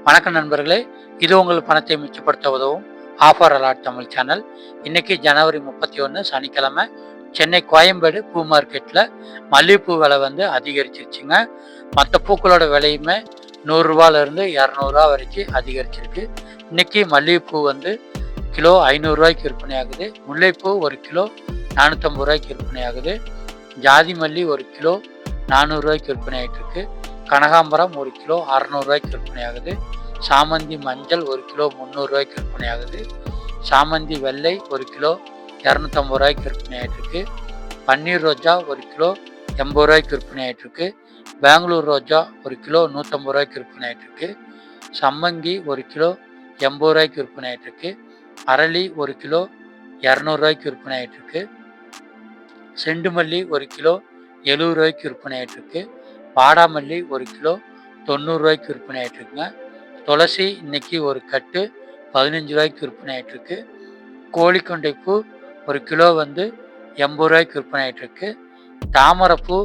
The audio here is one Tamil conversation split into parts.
வணக்கம் நண்பர்களே, இது உங்கள் பணத்தை மிச்சப்படுத்த உதவும் ஆஃபர் அலாட் தமிழ் சேனல். இன்னைக்கு ஜனவரி 31 சனிக்கிழமை. சென்னை கோயம்பேடு பூ மார்க்கெட்டில் மல்லிகைப்பூ விலை வந்து அதிகரிச்சிருச்சுங்க. மற்ற பூக்களோட விலையுமே 100 ரூபாயிலிருந்து 200 வரைக்கும் அதிகரிச்சிருக்கு. இன்னைக்கு மல்லிகைப்பூ வந்து கிலோ 500 ரூபாய்க்கு விற்பனை ஆகுது. முல்லைப்பூ ஒரு கிலோ 450 ரூபாய்க்கு விற்பனை ஆகுது. ஜாதி மல்லி ஒரு கிலோ 400 ரூபாய்க்கு விற்பனை ஆகிட்டு இருக்கு. கனகாம்பரம் ஒரு கிலோ 600 ரூபாய்க்கு விற்பனை ஆகுது. சாமந்தி மஞ்சள் ஒரு கிலோ 300 ரூபாய்க்கு விற்பனை ஆகுது. சாமந்தி வெள்ளை ஒரு கிலோ 250 ரூபாய்க்கு விற்பனை ஆகிட்டு இருக்கு. பன்னீர் ரோஜா ஒரு கிலோ 80 ரூபாய்க்கு விற்பனை ஆகிட்டு இருக்கு. பெங்களூர் ரோஜா ஒரு கிலோ 150 ரூபாய்க்கு விற்பனை ஆகிட்டு இருக்கு. சம்மங்கி ஒரு கிலோ 80 ரூபாய்க்கு விற்பனை ஆகிட்டு இருக்கு. அரளி ஒரு கிலோ 200 ரூபாய்க்கு விற்பனை ஆகிட்டு இருக்கு. செண்டுமல்லி ஒரு கிலோ 70 ரூபாய்க்கு விற்பனை ஆகிட்டு இருக்கு. வாடாமல்லி ஒரு கிலோ 90 ரூபாய்க்கு விற்பனை ஆகிட்டு இருக்குங்க. துளசி இன்னைக்கு ஒரு கட்டு 15 ரூபாய்க்கு விற்பனை ஆகிட்டு இருக்கு. கோழிக்கொண்டை பூ ஒரு கிலோ வந்து 80 ரூபாய்க்கு விற்பனை ஆகிட்டு இருக்கு. தாமரைப்பூ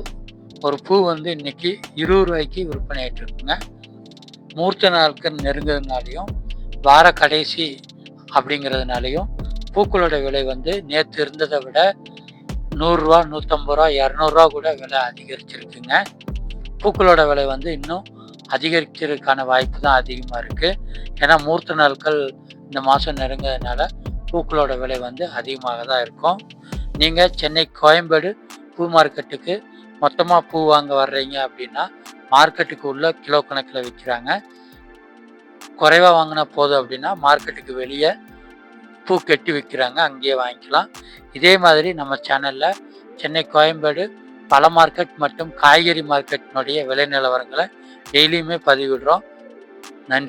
ஒரு பூ வந்து இன்னைக்கு 20 ரூபாய்க்கு விற்பனை ஆகிட்டு இருக்குங்க. மூர்த்த நாட்கள் நெருங்குறதுனாலையும் வார கடைசி அப்படிங்கிறதுனாலையும் பூக்களோட விலை வந்து நேற்று இருந்ததை விட 100 ரூபா, 150 ரூபா, 200 ரூபா கூட விலை அதிகரிச்சிருக்குங்க. பூக்களோட விலை வந்து இன்னும் அதிகரிக்கிறதுக்கான வாய்ப்பு தான் அதிகமாக இருக்குது. ஏன்னா மூர்த்த நாட்கள் இந்த மாதம் நெருங்கிறதுனால பூக்களோட விலை வந்து அதிகமாக தான் இருக்கும். நீங்கள் சென்னை கோயம்பேடு பூ மார்க்கெட்டுக்கு மொத்தமாக பூ வாங்க வர்றீங்க அப்படின்னா மார்க்கெட்டுக்கு உள்ள கிலோ கணக்கில் விற்கிறாங்க. குறைவாக வாங்கினா போதும் அப்படின்னா மார்க்கெட்டுக்கு வெளியே பூ கட்டி விற்கிறாங்க, அங்கேயே வாங்கிக்கலாம். இதே மாதிரி நம்ம சேனலில் சென்னை கோயம்பேடு பழ மார்க்கெட் மற்றும் காய்கறி மார்க்கெட்டினுடைய விலை நிலவரங்களை டெய்லியுமே பதிவிடுறோம். நன்றி.